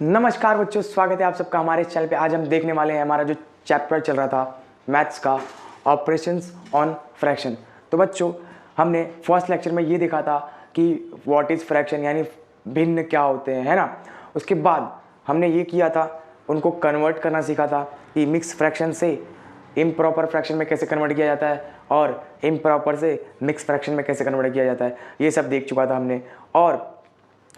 नमस्कार बच्चों, स्वागत है आप सबका हमारे चैनल पे। आज हम देखने वाले हैं हमारा जो चैप्टर चल रहा था मैथ्स का, ऑपरेशंस ऑन फ्रैक्शन। तो बच्चों, हमने फर्स्ट लेक्चर में ये देखा था कि व्हाट इज़ फ्रैक्शन, यानी भिन्न क्या होते हैं, है ना। उसके बाद हमने ये किया था, उनको कन्वर्ट करना सीखा था कि मिक्स फ्रैक्शन से इम्प्रॉपर फ्रैक्शन में कैसे कन्वर्ट किया जाता है और इम्प्रॉपर से मिक्स फ्रैक्शन में कैसे कन्वर्ट किया जाता है। ये सब देख चुका था हमने। और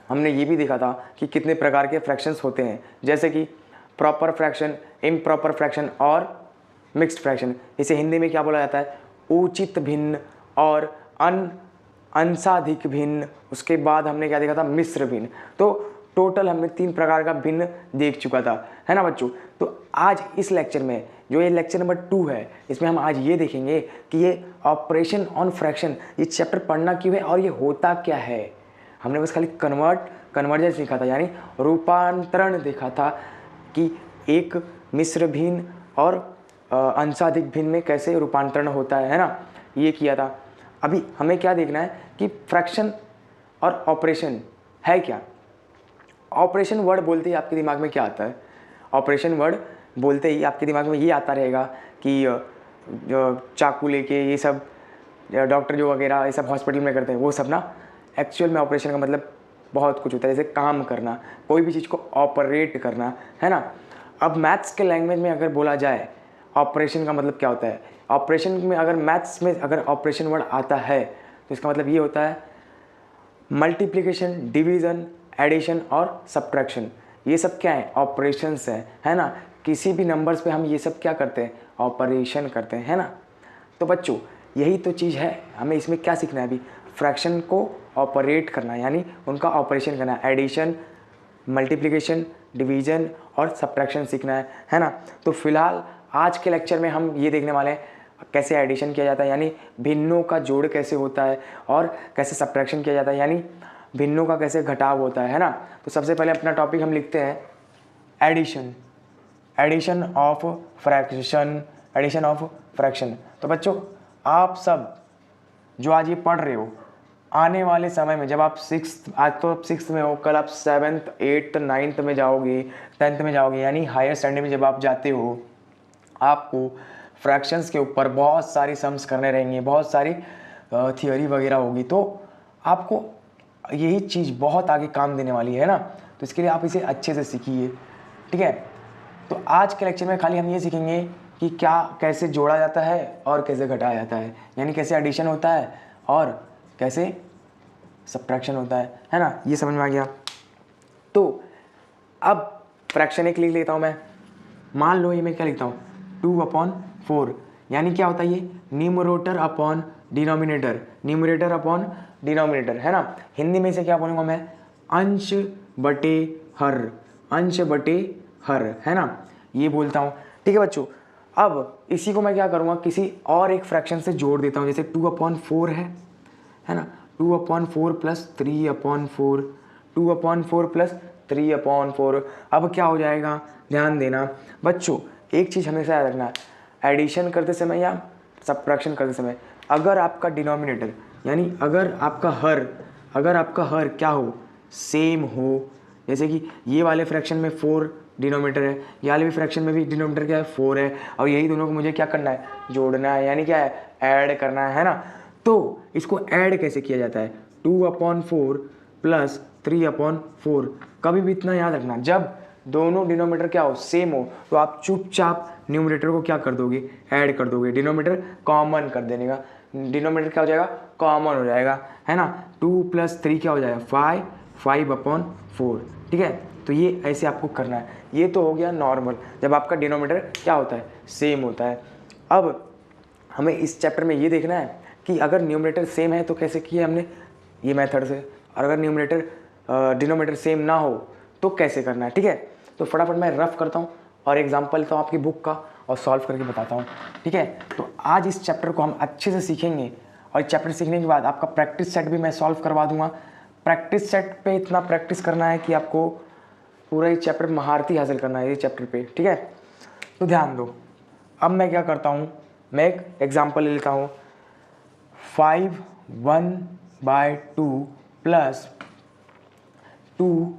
हमने ये भी देखा था कि कितने प्रकार के फ्रैक्शंस होते हैं, जैसे कि प्रॉपर फ्रैक्शन, इम्प्रॉपर फ्रैक्शन और मिक्स्ड फ्रैक्शन। इसे हिंदी में क्या बोला जाता है? उचित भिन्न और अंशाधिक भिन्न। उसके बाद हमने क्या देखा था? मिश्र भिन्न। तो टोटल हमने 3 प्रकार का भिन्न देख चुका था, है ना बच्चों। तो आज इस लेक्चर में, जो ये लेक्चर नंबर 2 है, इसमें हम आज ये देखेंगे कि ये ऑपरेशन ऑन फ्रैक्शन, ये चैप्टर पढ़ना क्यों है और ये होता क्या है। हमने बस खाली कन्वर्जन सीखा था, यानी रूपांतरण देखा था कि एक मिश्र भिन्न और अंशाधिक भिन्न में कैसे रूपांतरण होता है ना, ये किया था। अभी हमें क्या देखना है कि फ्रैक्शन और ऑपरेशन है क्या। ऑपरेशन वर्ड बोलते ही आपके दिमाग में क्या आता है? ऑपरेशन वर्ड बोलते ही आपके दिमाग में ये आता रहेगा कि जो चाकू लेके ये सब डॉक्टर जो वगैरह ये सब हॉस्पिटल में करते हैं वो सब ना। एक्चुअल में ऑपरेशन का मतलब बहुत कुछ होता है, जैसे काम करना, कोई भी चीज़ को ऑपरेट करना, है ना। अब मैथ्स के लैंग्वेज में अगर बोला जाए ऑपरेशन का मतलब क्या होता है, ऑपरेशन में अगर मैथ्स में अगर ऑपरेशन वर्ड आता है तो इसका मतलब ये होता है मल्टीप्लिकेशन, डिवीज़न, एडिशन और सब्ट्रैक्शन। ये सब क्या है? ऑपरेशंस है ना। किसी भी नंबर्स पे हम ये सब क्या करते हैं? ऑपरेशन करते हैं, है ना। तो बच्चों, यही तो चीज़ है। हमें इसमें क्या सीखना है अभी? फ्रैक्शन को ऑपरेट करना, यानी उनका ऑपरेशन करना, एडिशन, मल्टीप्लिकेशन, डिवीज़न और सब्ट्रैक्शन सीखना है ना। तो फिलहाल आज के लेक्चर में हम ये देखने वाले हैं कैसे एडिशन किया जाता है, यानी भिन्नों का जोड़ कैसे होता है, और कैसे सब्ट्रैक्शन किया जाता है, यानी भिन्नों का कैसे घटाव होता है ना। तो सबसे पहले अपना टॉपिक हम लिखते हैं addition, addition of fraction, addition of fraction. तो बच्चों, आप सब जो आज ये पढ़ रहे हो, आने वाले समय में जब आप आज तो आप 6th में हो, कल आप 7th, 8th, 9th में जाओगे, 10th में जाओगे, यानी हायर स्टैंडर्ड में जब आप जाते हो, आपको फ्रैक्शंस के ऊपर बहुत सारी सम्स करने रहेंगे, बहुत सारी थियोरी वगैरह होगी। तो आपको यही चीज़ बहुत आगे काम देने वाली है ना। तो इसके लिए आप इसे अच्छे से सीखिए, ठीक है। तो आज के लेक्चर में खाली हम ये सीखेंगे कि क्या कैसे जोड़ा जाता है और कैसे घटाया जाता है, यानी कैसे एडिशन होता है और कैसे सब्ट्रैक्शन होता है ना। ये समझ में आ गया। तो अब फ्रैक्शन एक लिख लेता हूँ मैं। मान लो ये मैं क्या लिखता हूँ? 2/4, यानी क्या होता है ये? Numerator upon denominator, numerator upon denominator, है ना। हिंदी में इसे क्या बोलूँगा मैं? अंश बटे हर, अंश बटे हर, है ना, ये बोलता हूँ, ठीक है बच्चों। अब इसी को मैं क्या करूँगा? किसी और एक फ्रैक्शन से जोड़ देता हूँ, जैसे 2/4 है ना। 2/4 प्लस 3/4, 2/4 प्लस 3/4। अब क्या हो जाएगा? ध्यान देना बच्चों, एक चीज़ हमेशा याद रखना, एडिशन करते समय या सब्ट्रैक्शन करते समय, अगर आपका डिनोमिनेटर यानी अगर आपका हर क्या हो? सेम हो। जैसे कि ये वाले फ्रैक्शन में 4 डिनोमिनेटर है, ये वाले भी फ्रैक्शन में भी डिनोमिनेटर क्या है? 4 है, और यही दोनों को मुझे क्या करना है? जोड़ना है, यानी क्या है? ऐड करना है ना। तो इसको ऐड कैसे किया जाता है? 2/4 प्लस 3/4। कभी भी इतना याद रखना, जब दोनों डिनोमिनेटर क्या हो? सेम हो, तो आप चुपचाप न्यूमरेटर को क्या कर दोगे? ऐड कर दोगे, डिनोमिनेटर कॉमन कर देने का। डिनोमिनेटर क्या हो जाएगा? कॉमन हो जाएगा, है ना। 2 + 3 क्या हो जाएगा? 5, 5/4, ठीक है। तो ये ऐसे आपको करना है। ये तो हो गया नॉर्मल, जब आपका डिनोमिनेटर क्या होता है? सेम होता है। अब हमें इस चैप्टर में ये देखना है कि अगर न्यूमरेटर सेम है तो कैसे किया हमने ये मेथड से, और अगर डिनोमिनेटर सेम ना हो तो कैसे करना है, ठीक है। तो फटाफट मैं रफ करता हूँ और एग्जांपल लेता हूँ आपकी बुक का और सॉल्व करके बताता हूँ, ठीक है। तो आज इस चैप्टर को हम अच्छे से सीखेंगे, और चैप्टर सीखने के बाद आपका प्रैक्टिस सेट भी मैं सॉल्व करवा दूंगा। प्रैक्टिस सेट पे इतना प्रैक्टिस करना है कि आपको पूरा ये चैप्टर महारती हासिल करना है ये चैप्टर पे, ठीक है। तो ध्यान दो, अब मैं क्या करता हूँ, मैं एक एग्जाम्पल ले लेता हूँ। 5/1/2 प्लस 2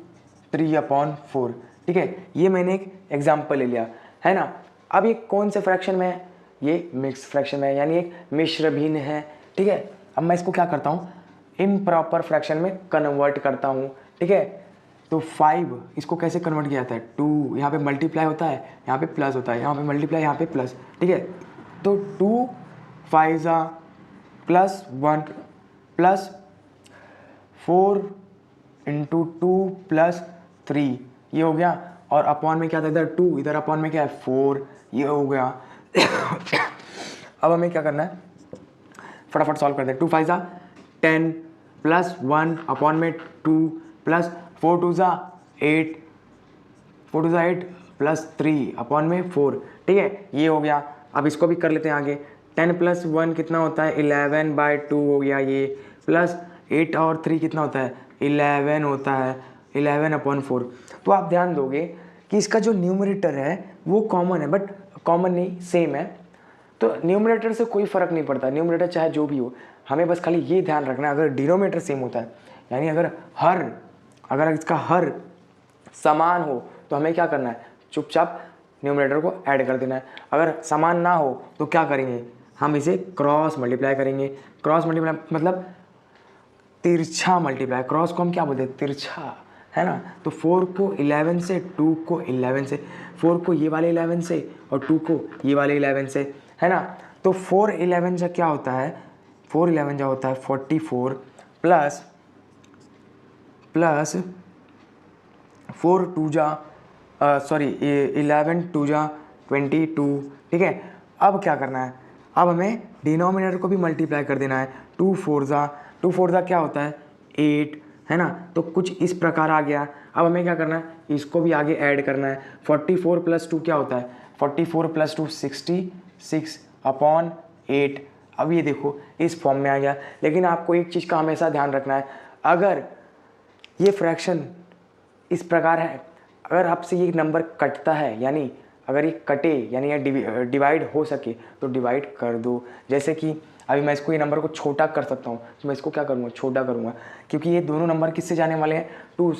3/4, ठीक है, ये मैंने एक एग्जाम्पल ले लिया है ना। अब ये कौन से फ्रैक्शन में है, ये मिक्स फ्रैक्शन में है, यानी एक मिश्र भिन्न है, ठीक है। अब मैं इसको क्या करता हूँ, इम्प्रॉपर फ्रैक्शन में कन्वर्ट करता हूँ, ठीक है। तो 5 इसको कैसे कन्वर्ट किया जाता है, 2 यहाँ पे मल्टीप्लाई होता है, यहाँ पे प्लस होता है, यहाँ पे मल्टीप्लाई, यहाँ पे प्लस, ठीक है। तो 2 5 प्लस 1 प्लस 4 इंटू 2 प्लस 3, ये हो गया। और अपॉन में क्या था, इधर 2, इधर अपॉन में क्या है 4, ये हो गया। अब हमें क्या करना है, फटाफट सॉल्व करते हैं। 2 5 10 प्लस 1 अपॉन में 2 प्लस 4 2 8, 4 2 8 प्लस 3 अपॉन में 4, ठीक है, ये हो गया। अब इसको भी कर लेते हैं आगे। 10 प्लस 1 कितना होता है, 11/2 हो गया ये, प्लस 8 और 3 कितना होता है, 11 होता है, 11/4। तो आप ध्यान दोगे कि इसका जो न्यूमरेटर है वो कॉमन है, बट कॉमन नहीं, सेम है। तो न्यूमरेटर से कोई फ़र्क नहीं पड़ता, न्यूमरेटर चाहे जो भी हो, हमें बस खाली ये ध्यान रखना है अगर डिनोमिनेटर सेम होता है, यानी अगर इसका हर समान हो तो हमें क्या करना है, चुपचाप न्यूमरेटर को ऐड कर देना है। अगर समान ना हो तो क्या करेंगे, हम इसे क्रॉस मल्टीप्लाई करेंगे। क्रॉस मल्टीप्लाई मतलब तिरछा मल्टीप्लाई, क्रॉस को हम क्या बोलते हैं, तिरछा, है ना। तो 4 को 11 से, 2 को 11 से, 4 को ये वाले 11 से और 2 को ये वाले 11 से, है ना। तो 4 11 से क्या होता है, 4 11 जो होता है 44 प्लस 4 2 11 2 22, ठीक है। अब क्या करना है, अब हमें डिनोमिनेटर को भी मल्टीप्लाई कर देना है। 2 4 क्या होता है 8, है ना। तो कुछ इस प्रकार आ गया। अब हमें क्या करना है, इसको भी आगे ऐड करना है। 44 प्लस 2 क्या होता है, 44 प्लस 2 66/8। अब ये देखो इस फॉर्म में आ गया। लेकिन आपको एक चीज़ का हमेशा ध्यान रखना है, अगर ये फ्रैक्शन इस प्रकार है, अगर आपसे ये नंबर कटता है, यानी अगर ये कटे यानी ये डिवाइड हो सके तो डिवाइड कर दो। जैसे कि अभी मैं इसको ये नंबर को छोटा कर सकता हूँ, तो मैं इसको क्या करूँगा, छोटा करूँगा, क्योंकि ये दोनों नंबर किससे जाने वाले हैं, 2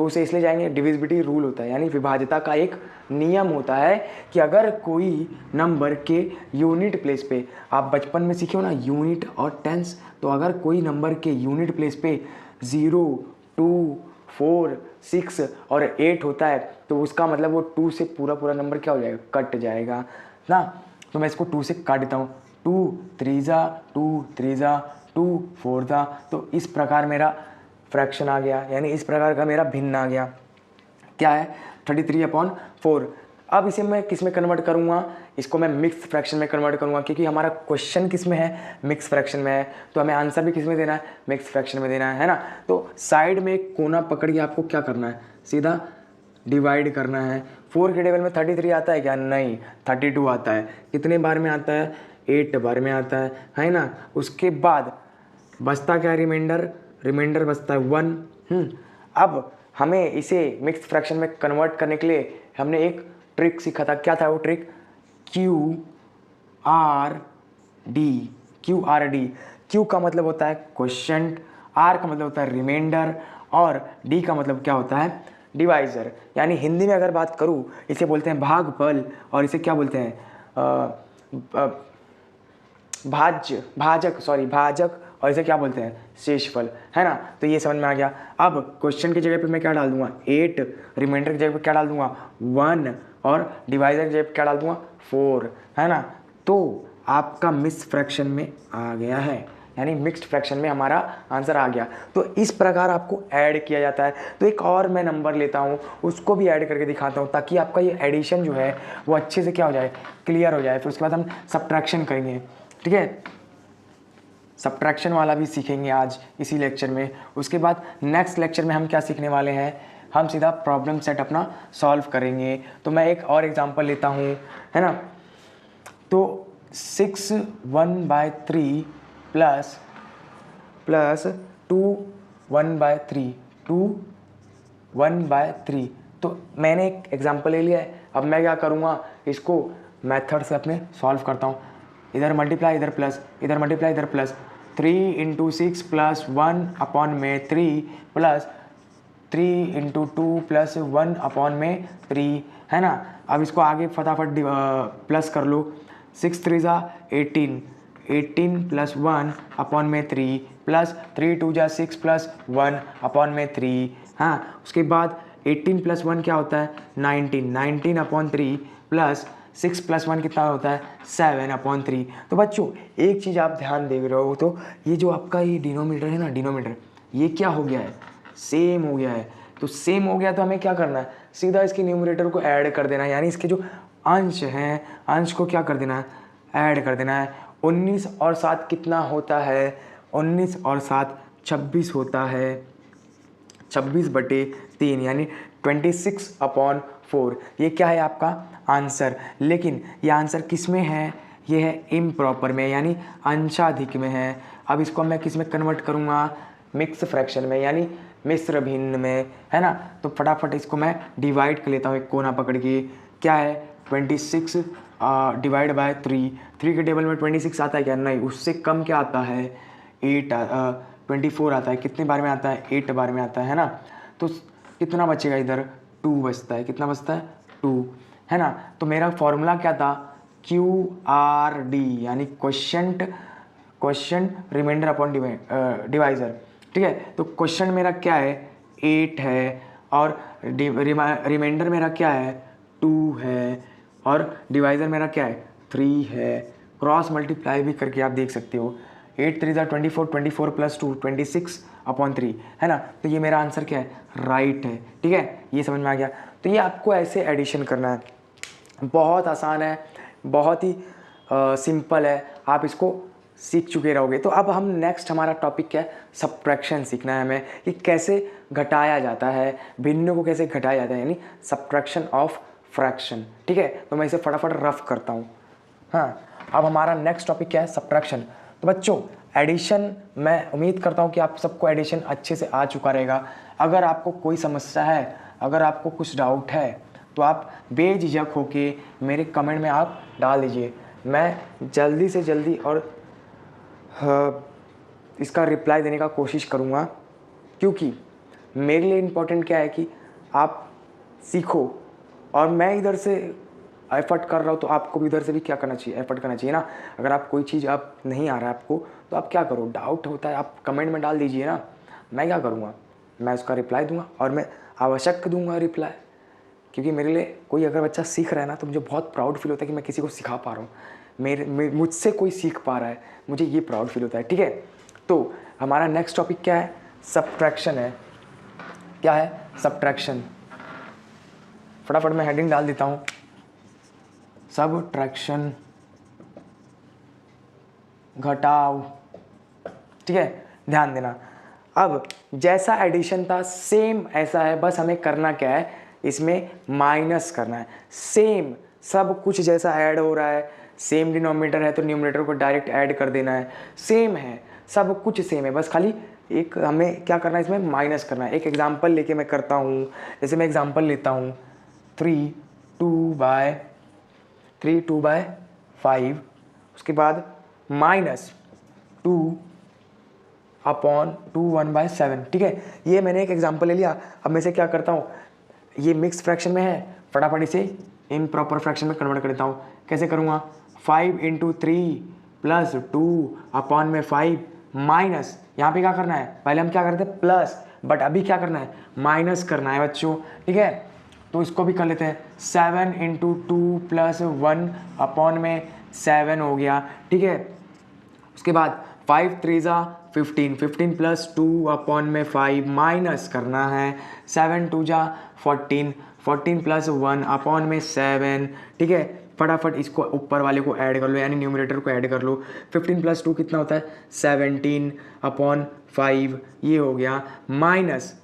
से इसलिए जाएंगे। डिविजिबिलिटी रूल होता है, यानी विभाज्यता का एक नियम होता है कि अगर कोई नंबर के यूनिट प्लेस पे, आप बचपन में सीखे हो ना यूनिट और टेंस, तो अगर कोई नंबर के यूनिट प्लेस पे 0 2 4 6 और 8 होता है तो उसका मतलब वो 2 से पूरा नंबर क्या हो जाएगा, कट जाएगा ना। तो मैं इसको 2 से काट देता हूँ, 2 3 2 3 2 4 तो इस प्रकार मेरा फ्रैक्शन आ गया, यानी इस प्रकार का मेरा भिन्न आ गया। क्या है 33/4। अब इसे मैं किस में कन्वर्ट करूँगा, इसको मैं मिक्स फ्रैक्शन में कन्वर्ट करूँगा, क्योंकि हमारा क्वेश्चन किस में है, मिक्स फ्रैक्शन में है, तो हमें आंसर भी किस में देना है, मिक्स फ्रैक्शन में देना है ना। तो साइड में एक कोना पकड़ के आपको क्या करना है, सीधा डिवाइड करना है। 4 के टेबल में 33 आता है क्या, नहीं, 32 आता है। कितने बार में आता है, 8 बार में आता है ना। उसके बाद बचता क्या, रिमाइंडर बचता है 1। अब हमें इसे मिक्स फ्रैक्शन में कन्वर्ट करने के लिए हमने एक ट्रिक सीखा था। क्या था वो ट्रिक, QRD। Q का मतलब होता है क्वोशिएंट, R का मतलब होता है रिमाइंडर और D का मतलब क्या होता है, डिवाइजर। यानी हिंदी में अगर बात करूँ, इसे बोलते हैं भागफल और इसे क्या बोलते हैं, भाजक और इसे क्या बोलते हैं, शेषफल, है ना। तो ये समझ में आ गया। अब क्वेश्चन की जगह पे मैं क्या डाल दूंगा, 8, रिमाइंडर की जगह पे क्या डाल दूंगा, 1 और डिवाइजर की जगह पे क्या डाल दूंगा, 4, है ना। तो आपका मिक्स फ्रैक्शन में आ गया है, यानी मिक्स्ड फ्रैक्शन में हमारा आंसर आ गया। तो इस प्रकार आपको ऐड किया जाता है। तो एक और मैं नंबर लेता हूँ, उसको भी ऐड करके दिखाता हूँ, ताकि आपका ये एडिशन जो है वो अच्छे से क्या हो जाए, क्लियर हो जाए। फिर उसके बाद हम सब्ट्रैक्शन करेंगे, ठीक है। सब्ट्रैक्शन वाला भी सीखेंगे आज इसी लेक्चर में। उसके बाद नेक्स्ट लेक्चर में हम क्या सीखने वाले हैं, हम सीधा प्रॉब्लम सेट अपना सॉल्व करेंगे। तो मैं एक और एग्जांपल लेता हूँ, है ना। तो 6 1/3 प्लस 2 1/3 2 1/3। तो मैंने एक एग्जांपल ले लिया है। अब मैं क्या करूँगा, इसको मेथड से अपने सॉल्व करता हूँ। इधर मल्टीप्लाई, इधर प्लस, इधर मल्टीप्लाई, इधर plus. 3 × 6 + 1/3 plus 3 into 2 plus 1 upon में 3, है ना। अब इसको आगे फटाफट प्लस कर लो। 6 3 जा 18, 18 प्लस 1 अपॉन में 3 प्लस 3 2 जा 6 प्लस 1 अपॉन में 3। हाँ, उसके बाद 18 प्लस 1 क्या होता है 19, 19 अपॉन 3 प्लस 6 प्लस 1 कितना होता है 7 अपॉन 3। तो बच्चों एक चीज़ आप ध्यान दे रहे हो, तो ये जो आपका ये डिनोमीटर है ना, डिनोमीटर ये क्या हो गया है, सेम हो गया है। तो सेम हो गया तो हमें क्या करना है, सीधा इसके न्यूमरेटर को ऐड कर देना है, यानी इसके जो अंश हैं अंश को क्या कर देना है, ऐड कर देना है। 19 और 7 कितना होता है, 19 और 7 26 होता है, 26/3 यानी 26 अपॉन 4। ये क्या है आपका आंसर। लेकिन ये आंसर किस में है, ये है इम्प्रॉपर में, यानी अंशाधिक में है। अब इसको मैं किस में कन्वर्ट करूँगा, मिक्स फ्रैक्शन में, यानी मिश्र भिन्न में, है ना। तो फटाफट इसको मैं डिवाइड कर लेता हूँ एक कोना पकड़ के। क्या है 26 डिवाइड बाय 3, 3 के टेबल में 26 आता है क्या, नहीं, उससे कम क्या आता है 24 आता है। कितने बार में आता है 8 बार में आता है ना। तो कितना बचेगा इधर 2 बचता है, कितना बचता है 2, है ना। तो मेरा फॉर्मूला क्या था QRD, यानी क्वेश्चन रिमाइंडर अपॉन डिवाइजर, ठीक है। तो क्वेश्चन मेरा क्या है 8 है और रिमाइंडर मेरा क्या है 2 है और डिवाइजर मेरा क्या है 3 है। क्रॉस मल्टीप्लाई भी करके आप देख सकते हो, 8 3 जा 24, 24 प्लस 2 26 अपॉन 3, है ना। तो ये मेरा आंसर क्या है, राइट है, ठीक है। ये समझ में आ गया। तो ये आपको ऐसे एडिशन करना है, बहुत आसान है, बहुत ही सिंपल है, आप इसको सीख चुके रहोगे। तो अब हम नेक्स्ट हमारा टॉपिक क्या है, सब्ट्रैक्शन सीखना है हमें, कि कैसे घटाया जाता है, भिन्न को कैसे घटाया जाता है, यानी सब्ट्रैक्शन ऑफ फ्रैक्शन, ठीक है। तो मैं इसे फटाफट रफ करता हूँ। हाँ, अब हमारा नेक्स्ट टॉपिक क्या है, सब्ट्रैक्शन। तो बच्चों एडिशन, मैं उम्मीद करता हूँ कि आप सबको एडिशन अच्छे से आ चुका रहेगा। अगर आपको कोई समस्या है, अगर आपको कुछ डाउट है, तो आप बेझिझक होके मेरे कमेंट में आप डाल दीजिए। मैं जल्दी से जल्दी और इसका रिप्लाई देने का कोशिश करूँगा, क्योंकि मेरे लिए इम्पोर्टेंट क्या है कि आप सीखो, और मैं इधर से एफर्ट कर रहा हूँ तो आपको भी इधर से भी क्या करना चाहिए, एफर्ट करना चाहिए ना। अगर आप कोई चीज़ आप नहीं आ रहा है आपको, तो आप क्या करो, डाउट होता है आप कमेंट में डाल दीजिए ना। मैं क्या करूँगा, मैं उसका रिप्लाई दूंगा, और मैं आवश्यक दूंगा रिप्लाई, क्योंकि मेरे लिए कोई अगर बच्चा सीख रहा है ना, तो मुझे बहुत प्राउड फील होता है कि मैं किसी को सिखा पा रहा हूँ, मुझसे कोई सीख पा रहा है, मुझे ये प्राउड फील होता है, ठीक है। तो हमारा नेक्स्ट टॉपिक क्या है, सब्ट्रैक्शन है। क्या है, सब्ट्रैक्शन। फटाफट मैं हेडिंग डाल देता हूँ, सब्ट्रैक्शन, घटाव, ठीक है। ध्यान देना, अब जैसा एडिशन था सेम ऐसा है, बस हमें करना क्या है, इसमें माइनस करना है। सेम सब कुछ जैसा ऐड हो रहा है, सेम डिनोमिनेटर है तो न्यूमरेटर को डायरेक्ट ऐड कर देना है, सेम है, सब कुछ सेम है, बस खाली एक हमें क्या करना है, इसमें माइनस करना है। एक एग्जांपल लेके मैं करता हूँ, जैसे मैं एग्जांपल लेता हूँ 3 2 बाय 5, उसके बाद माइनस 2 अपॉन 2 1/7, ठीक है। ये मैंने एक एग्जांपल ले लिया। अब मैं इसे क्या करता हूँ, ये मिक्स फ्रैक्शन में है, फटाफट इसे इम्प्रॉपर फ्रैक्शन में कन्वर्ट कर देता हूँ। कैसे करूँगा, 5 × 3 प्लस 2 अपॉन में 5 माइनस, यहाँ पे क्या करना है, पहले हम क्या करते हैं प्लस, बट अभी क्या करना है, माइनस करना है बच्चों, ठीक है। तो इसको भी कर लेते हैं, 7 × 2 प्लस 1 अपॉन में 7 हो गया, ठीक है। उसके बाद 5 3 जा 15, 15 प्लस 2 अपॉन में 5 माइनस करना है, 7 2 जा 14, 14 प्लस 1 अपॉन में 7, ठीक है। फटाफट इसको ऊपर वाले को ऐड कर लो, यानी न्यूमरेटर को ऐड कर लो। 15 प्लस 2 कितना होता है 17 अपॉन 5, ये हो गया, माइनस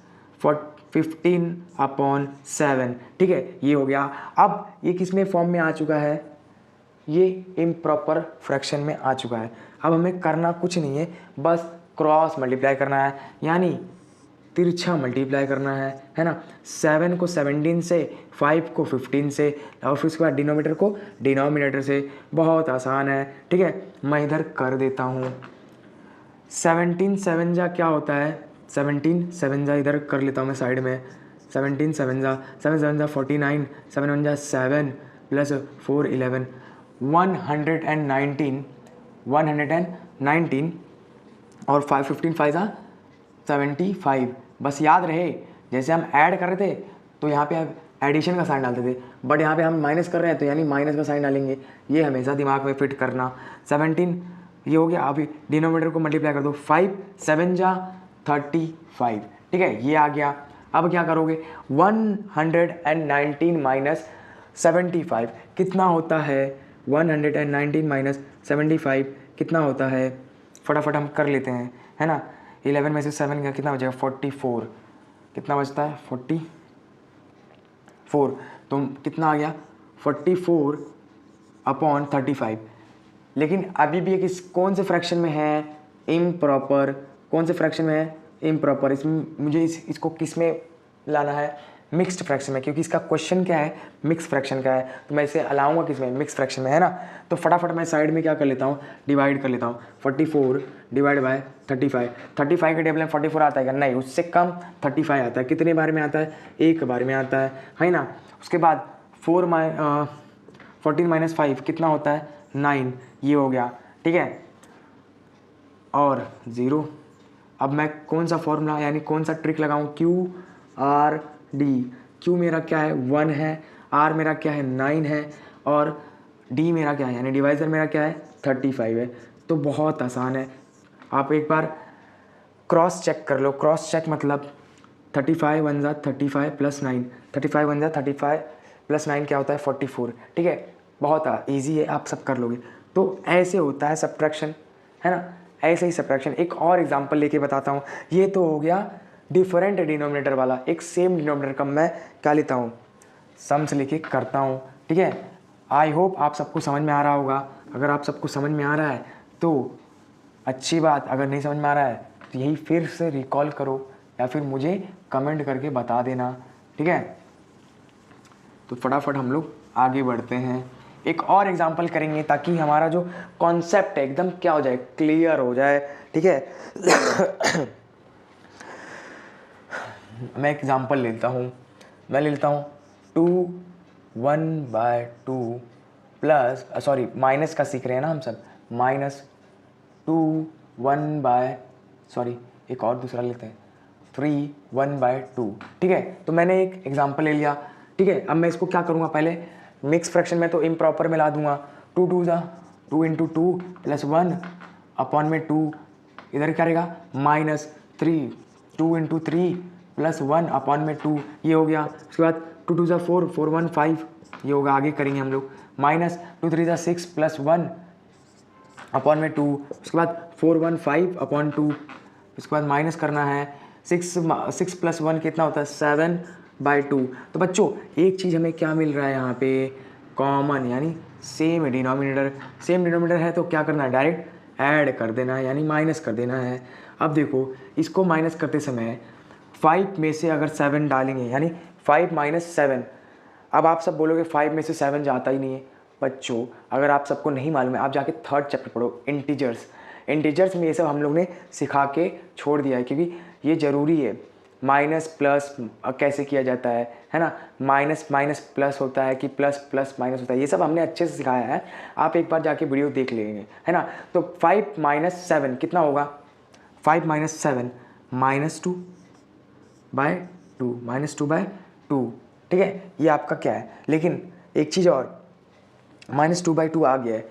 15 अपॉन 7, ठीक है, ये हो गया। अब ये किस में फॉर्म में आ चुका है, ये इम्प्रॉपर फ्रैक्शन में आ चुका है। अब हमें करना कुछ नहीं है, बस क्रॉस मल्टीप्लाई करना है, यानी तिरछा मल्टीप्लाई करना है ना। 7 को 17 से, 5 को 15 से, और फिर उसके बाद डिनोमिनेटर को डिनोमिनेटर से। बहुत आसान है, ठीक है। मैं इधर कर देता हूँ, 17 7 जा क्या होता है 17 7 जा इधर कर लेता हूँ मैं साइड में, 17 7 जा 7 7 जा 49, 7 1 जा 7 प्लस 4 11, 119 और 5 15 5 जा 75। बस याद रहे जैसे हम ऐड कर रहे थे तो यहाँ पे एडिशन का साइन डालते थे, बट यहाँ पे हम माइनस कर रहे हैं तो यानी माइनस का साइन डालेंगे, ये हमेशा दिमाग में फिट करना। 17 ये हो गया, अभी डिनोमिनेटर को मल्टीप्लाई कर दो, 5 7 जा 35, ठीक है ये आ गया। अब क्या करोगे, 119 माइनस 75 कितना होता है, 119 माइनस 75 कितना होता है, फटाफट हम कर लेते हैं, है ना। 11 में से 7 का कितना बचेगा, 44, कितना बचता है 44, तो कितना आ गया 44 अपॉन 35। लेकिन अभी भी एक कौन से फ्रैक्शन में है, इम्प्रॉपर, कौन से फ्रैक्शन में है, इम्प्रॉपर। इसमें मुझे इसको किस में लाना है, मिक्स्ड फ्रैक्शन में, क्योंकि इसका क्वेश्चन क्या है, मिक्स फ्रैक्शन का है, तो मैं इसे अलाऊंगा किस में, मिक्स फ्रैक्शन में, है ना। तो फटाफट मैं साइड में क्या कर लेता हूँ, डिवाइड कर लेता हूँ, 44 डिवाइड बाय 35। 35 के टेबल में 44 आता है क्या, नहीं, उससे कम 35 आता है। कितने बार में आता है, एक बार में आता है ना। उसके बाद 14 माइनस 5 कितना होता है, 9, ये हो गया, ठीक है, और 0। अब मैं कौन सा फॉर्मूला यानी कौन सा ट्रिक लगाऊं, क्यू आर डी। क्यू मेरा क्या है, 1 है, आर मेरा क्या है, 9 है, और डी मेरा क्या है यानी डिवाइज़र मेरा क्या है, 35 है। तो बहुत आसान है, आप एक बार क्रॉस चेक कर लो। क्रॉस चेक मतलब 35 1 जा 35 प्लस 9, 35 1 जा 35 प्लस 9 क्या होता है, 44, ठीक है। बहुत ईजी है, आप सब कर लोगे। तो ऐसे होता है सब्ट्रैक्शन, है ना, ऐसे ही सब्ट्रैक्शन। एक और एग्जांपल लेके बताता हूँ। ये तो हो गया डिफरेंट डिनोमिनेटर वाला। एक सेम डिनोमिनेटर का मैं क्या लेता हूँ, सम्स लेके करता हूँ, ठीक है। आई होप आप सबको समझ में आ रहा होगा। अगर आप सबको समझ में आ रहा है तो अच्छी बात, अगर नहीं समझ में आ रहा है तो यही फिर से रिकॉल करो या फिर मुझे कमेंट करके बता देना, ठीक है। तो फटाफट हम लोग आगे बढ़ते हैं, एक और एग्जांपल करेंगे ताकि हमारा जो कॉन्सेप्ट है एकदम क्या हो जाए, क्लियर हो जाए, ठीक है। मैं एग्जांपल लेता हूँ, मैं लेता हूँ 2 1/2 प्लस, सॉरी माइनस का सीख रहे हैं ना हम सब, माइनस 2 सॉरी एक और दूसरा लेते हैं, 3 1/2, ठीक है। तो मैंने एक एग्जांपल ले लिया, ठीक है। अब मैं इसको क्या करूँगा, पहले मिक्स फ्रैक्शन में तो इम्प्रॉपर में ला दूंगा, 2 2 जा 2 × 2 प्लस 1 अपॉन में 2, इधर क्या रहेगा माइनस 3 2 × 3 प्लस 1 अपॉन में 2, ये हो गया। उसके बाद 2 2 जा 4 4 1 5, ये होगा, आगे करेंगे हम लोग, माइनस 2 3 जा 6 प्लस 1 अपॉन में 2, उसके बाद 4 1 5 अपॉन 2, उसके बाद माइनस करना है, 6 प्लस 1 कितना होता है, 7/2। तो बच्चों एक चीज़ हमें क्या मिल रहा है यहाँ पे, कॉमन, यानी सेम डिनोमिनेटर। सेम डिनोमिनेटर है तो क्या करना है, डायरेक्ट ऐड कर देना है, यानी माइनस कर देना है। अब देखो इसको माइनस करते समय 5 में से अगर 7 डालेंगे, यानी 5 माइनस 7। अब आप सब बोलोगे 5 में से 7 जाता ही नहीं है। बच्चों अगर आप सबको नहीं मालूम है, आप जाके 3rd चैप्टर पढ़ो, इंटीजर्स में ये सब हम लोग ने सिखा के छोड़ दिया है, क्योंकि ये ज़रूरी है। माइनस प्लस कैसे किया जाता है ना, माइनस माइनस प्लस होता है कि प्लस प्लस माइनस होता है, ये सब हमने अच्छे से सिखाया है, आप एक बार जाके वीडियो देख लेंगे, है ना। तो 5 माइनस 7 कितना होगा, 5 माइनस 7 -2/2, -2/2, ठीक है। ये आपका क्या है, लेकिन एक चीज़ और, -2/2 आ गया है,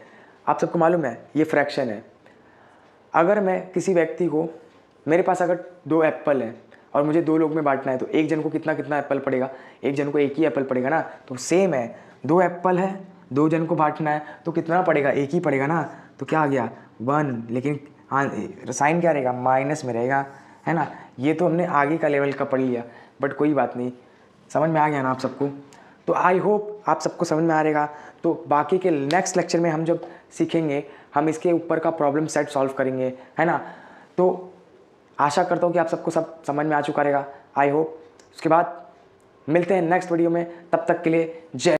आप सबको मालूम है ये फ्रैक्शन है। अगर मैं किसी व्यक्ति को, मेरे पास अगर 2 एप्पल हैं और मुझे 2 लोग में बांटना है, तो एक जन को कितना कितना एप्पल पड़ेगा, एक जन को एक ही एप्पल पड़ेगा ना। तो सेम है, 2 एप्पल है, 2 जन को बांटना है तो कितना पड़ेगा, एक ही पड़ेगा ना। तो क्या आ गया 1, लेकिन साइन क्या रहेगा, माइनस में रहेगा, है ना। ये तो हमने आगे का लेवल का पढ़ लिया, बट कोई बात नहीं, समझ में आ गया ना आप सबको। तो आई होप आप सबको समझ में आ रहेगा। तो बाकी के नेक्स्ट लेक्चर में हम जब सीखेंगे, हम इसके ऊपर का प्रॉब्लम सेट सॉल्व करेंगे, है ना। तो आशा करता हूँ कि आप सबको सब समझ में आ चुका रहेगा, आई होप। उसके बाद मिलते हैं नेक्स्ट वीडियो में, तब तक के लिए जय।